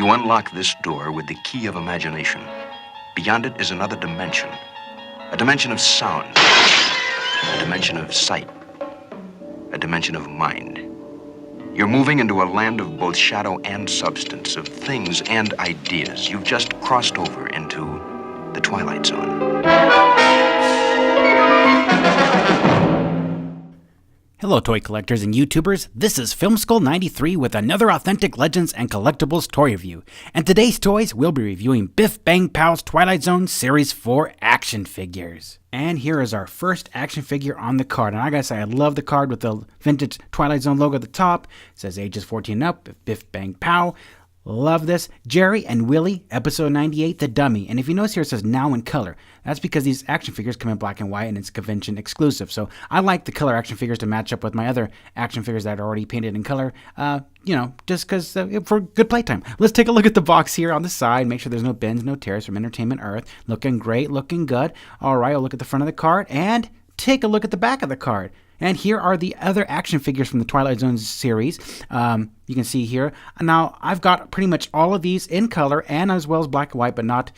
You unlock this door with the key of imagination. Beyond it is another dimension. A dimension of sound. A dimension of sight. A dimension of mind. You're moving into a land of both shadow and substance, of things and ideas. You've just crossed over into the Twilight Zone. Hello, toy collectors and YouTubers. This is Film Skull 93 with another authentic Legends and Collectibles toy review. And today's toys, we'll be reviewing Bif Bang Pow's Twilight Zone Series 4 action figures. And here is our first action figure on the card. And I gotta say, I love the card with the vintage Twilight Zone logo at the top. It says ages 14 up, Bif Bang Pow. Love this. Jerry and Willy, episode 98, The Dummy. And if you notice here, it says now in color. That's because these action figures come in black and white and it's convention exclusive. So I like the color action figures to match up with my other action figures that are already painted in color, just because for good playtime. Let's take a look at the box here on the side. Make sure there's no bends, no tears from Entertainment Earth. Looking great, looking good. All right, I'll look at the front of the card and take a look at the back of the card. And here are the other action figures from the Twilight Zone series. You can see here. Now, I've got pretty much all of these in color and as well as black and white, but not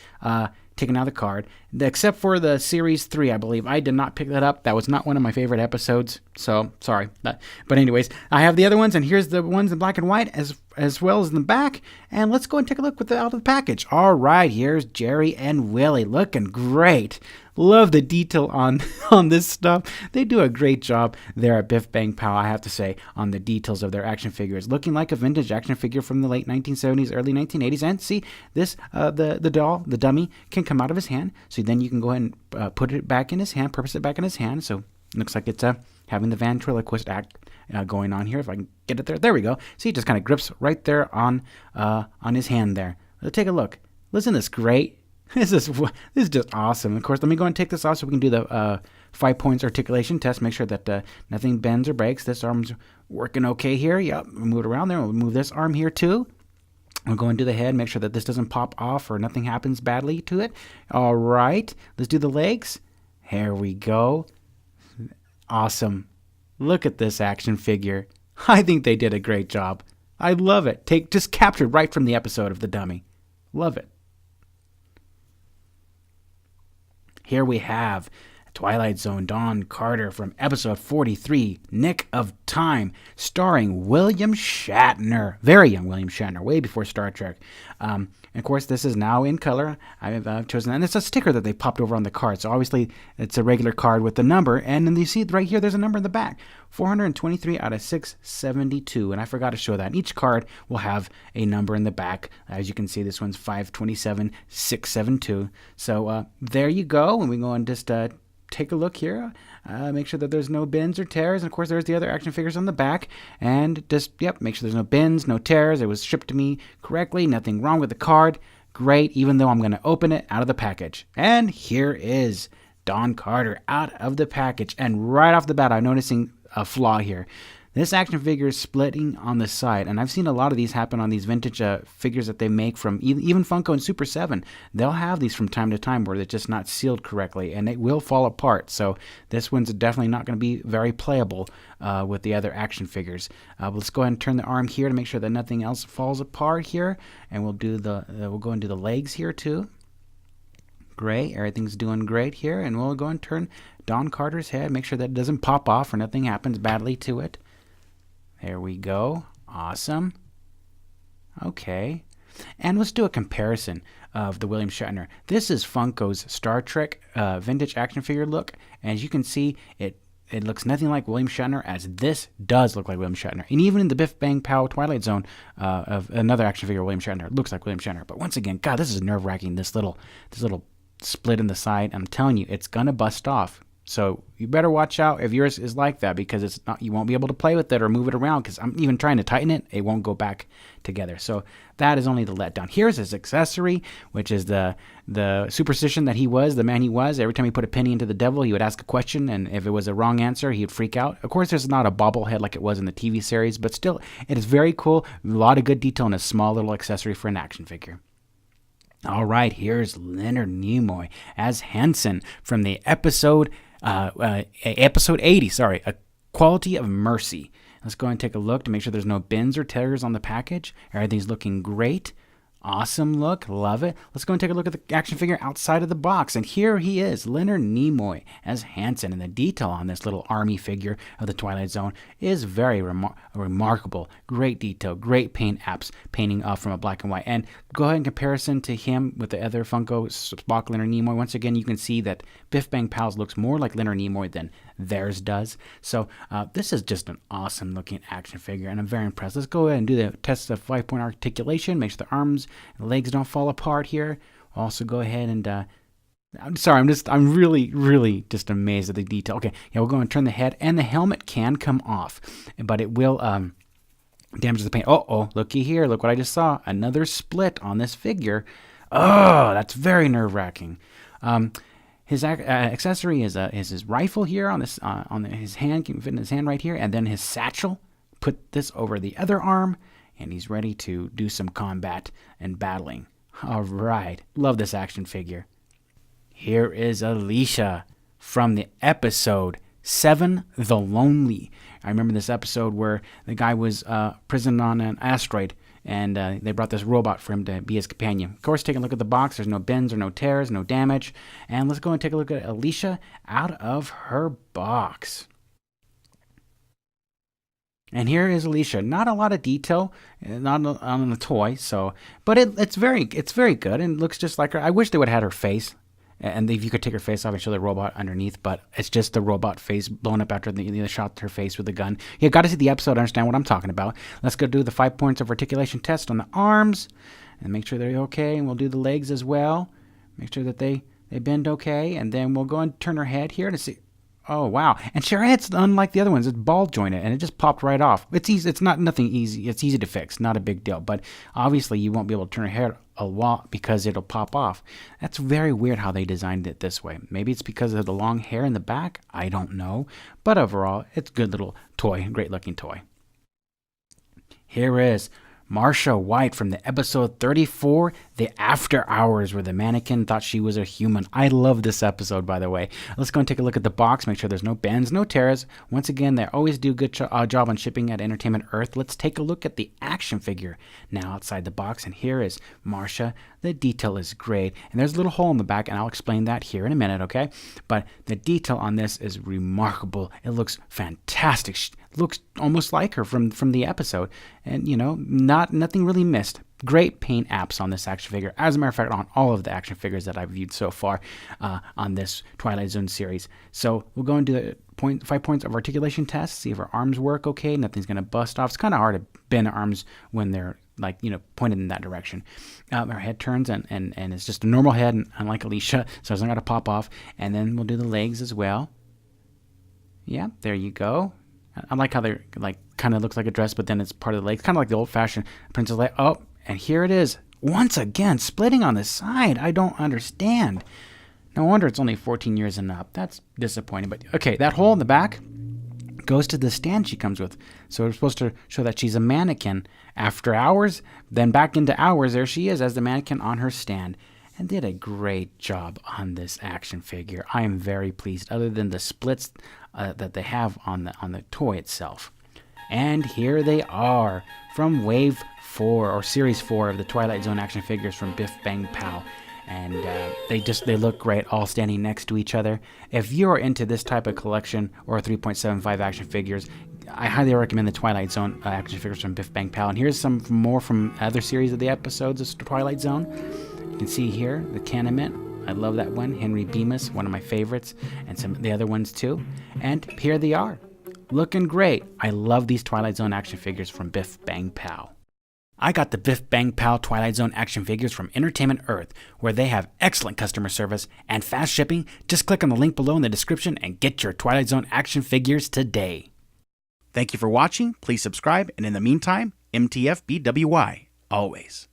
taken out of the card. Except for the Series 3, I believe. I did not pick that up. That was not one of my favorite episodes, so sorry. But anyways, I have the other ones, and here's the ones in black and white as well as in the back. And let's go and take a look out of the package. All right, here's Jerry and Willy. Looking great. Love the detail on this stuff. They do a great job there at Bif Bang Pow, I have to say, on the details of their action figures. Looking like a vintage action figure from the late 1970s, early 1980s. And see, this the doll, the dummy, can come out of his hand. So then you can go ahead and put it back in his hand, purpose it back in his hand. So it looks like it's having the ventriloquist act going on here. If I can get it there. There we go. See, it just kind of grips right there on his hand there. Let's take a look. Listen to this great. This is just awesome. Of course, let me go and take this off so we can do the 5 points articulation test. Make sure that nothing bends or breaks. This arm's working okay here. Yep, we'll move it around there. We'll move this arm here too. We'll go into the head. Make sure that this doesn't pop off or nothing happens badly to it. All right, let's do the legs. Here we go. Awesome. Look at this action figure. I think they did a great job. I love it. Just captured right from the episode of The Dummy. Love it. Here we have Twilight Zone Dawn Carter from episode 43, Nick of Time, starring William Shatner. Very young William Shatner, way before Star Trek. And of course, this is now in color. I've chosen that. And it's a sticker that they popped over on the card. So obviously, it's a regular card with the number. And then you see right here, there's a number in the back. 423 out of 672. And I forgot to show that. And each card will have a number in the back. As you can see, this one's 527, 672. So there you go. And we go and just take a look here. Make sure that there's no bends or tears. And of course, there's the other action figures on the back. And just, make sure there's no bends, no tears. It was shipped to me correctly. Nothing wrong with the card. Great, even though I'm going to open it out of the package. And here is Dawn Carter out of the package. And right off the bat, I'm noticing a flaw here. This action figure is splitting on the side, and I've seen a lot of these happen on these vintage figures that they make from even Funko and Super 7. They'll have these from time to time where they're just not sealed correctly, and it will fall apart. So this one's definitely not going to be very playable with the other action figures. Let's go ahead and turn the arm here to make sure that nothing else falls apart here, and we'll go and do the legs here too. Great, everything's doing great here, and we'll go and turn Dawn Carter's head, make sure that it doesn't pop off or nothing happens badly to it. There we go. Awesome. Okay. And let's do a comparison of the William Shatner. This is Funko's Star Trek vintage action figure look. And as you can see, it looks nothing like William Shatner, as this does look like William Shatner. And even in the Bif Bang Pow Twilight Zone of another action figure, William Shatner, it looks like William Shatner. But once again, God, this is nerve-wracking, this little split in the side. I'm telling you, it's going to bust off. So you better watch out if yours is like that, because it's not, you won't be able to play with it or move it around, because I'm even trying to tighten it, it won't go back together. So that is only the letdown. Here's his accessory, which is the superstition that he was, the man he was. Every time he put a penny into the devil, he would ask a question, and if it was a wrong answer, he would freak out. Of course, there's not a bobblehead like it was in the TV series, but still, it is very cool. A lot of good detail in a small little accessory for an action figure. All right, here's Leonard Nimoy as Hanson from the episode 80, A Quality of Mercy. Let's go and take a look to make sure there's no bends or tears on the package. Everything's looking great. Awesome look. Love it. Let's go and take a look at the action figure outside of the box. And here he is, Leonard Nimoy as Hanson. And the detail on this little army figure of the Twilight Zone is very remarkable. Great detail, great paint apps, painting off from a black and white. And go ahead in comparison to him with the other Funko Spock Leonard Nimoy. Once again, you can see that Bif Bang Pow's looks more like Leonard Nimoy than theirs does. So this is just an awesome looking action figure, and I'm very impressed. Let's go ahead and do the test of 5-point articulation. Make sure the arms and legs don't fall apart here. Also go ahead and I'm really just amazed at the detail. Okay, yeah, we'll go and turn the head, and the helmet can come off, but it will damage the paint. Oh, looky here. Look what I just saw. Another split on this figure. Oh, that's very nerve-wracking. His accessory is his rifle here on this his hand, can fit in his hand right here, and then his satchel. Put this over the other arm, and he's ready to do some combat and battling. All right, love this action figure. Here is Alicia from the episode 7, The Lonely. I remember this episode where the guy was prisoned on an asteroid, and they brought this robot for him to be his companion. Of course, taking a look at the box, there's no bends or no tears, no damage. And let's go and take a look at Alicia out of her box. And here is Alicia. Not a lot of detail, not on the toy, but it's very good and looks just like her. I wish they would have had her face. And if you could take her face off and show the robot underneath, but it's just the robot face blown up after the shot her face with the gun. You got to see the episode to understand what I'm talking about. Let's go do the 5 points of articulation test on the arms and make sure they're okay. And we'll do the legs as well. Make sure that they bend okay. And then we'll go and turn her head here to see. Oh, wow. And her head's unlike the other ones. It's ball jointed, and it just popped right off. It's easy. It's not nothing easy. It's easy to fix. Not a big deal. But obviously, you won't be able to turn her head a lot because it'll pop off. That's very weird how they designed it this way. Maybe it's because of the long hair in the back. I don't know. But overall, it's a good little toy. Great looking toy. Here is Marsha White from the episode 34, The After Hours, where the mannequin thought she was a human. I love this episode, by the way. Let's go and take a look at the box, make sure there's no bends, no tears. Once again, they always do a good job on shipping at Entertainment Earth. Let's take a look at the action figure now outside the box, and here is Marsha. The detail is great, and there's a little hole in the back, and I'll explain that here in a minute, okay? But the detail on this is remarkable. It looks fantastic. She looks almost like her from the episode, and nothing really missed. Great paint apps on this action figure. As a matter of fact, on all of the action figures that I've viewed so far on this Twilight Zone series. So we'll go and do the 5 points of articulation test, see if her arms work okay. Nothing's going to bust off. It's kind of hard to bend the arms when they're pointed in that direction. Her head turns and it's just a normal head, unlike Alicia, so it's not going to pop off. And then we'll do the legs as well. Yeah, there you go. I like how they're kind of looks like a dress, but then it's part of the legs, kind of like the old-fashioned princess leg. Oh, and here it is. Once again, splitting on the side. I don't understand. No wonder it's only 14 years and up. That's disappointing. But okay, that hole in the back goes to the stand she comes with. So we're supposed to show that she's a mannequin. After hours, then back into hours, there she is as the mannequin on her stand. And did a great job on this action figure. I am very pleased, other than the splits that they have on the toy itself. And here they are from Wave 4 or Series 4 of the Twilight Zone action figures from Bif Bang Pow. And they look great all standing next to each other. If you're into this type of collection or 3.75 action figures, I highly recommend the Twilight Zone action figures from Bif Bang Pow. And here's some more from other series of the episodes of Twilight Zone. You can see here the Canamint. I love that one. Henry Bemis, one of my favorites, and some of the other ones too. And here they are, looking great. I love these Twilight Zone action figures from Bif Bang Pow. I got the Bif Bang Pow Twilight Zone action figures from Entertainment Earth, where they have excellent customer service and fast shipping. Just click on the link below in the description and get your Twilight Zone action figures today. Thank you for watching. Please subscribe, and in the meantime, MTFBWY, always.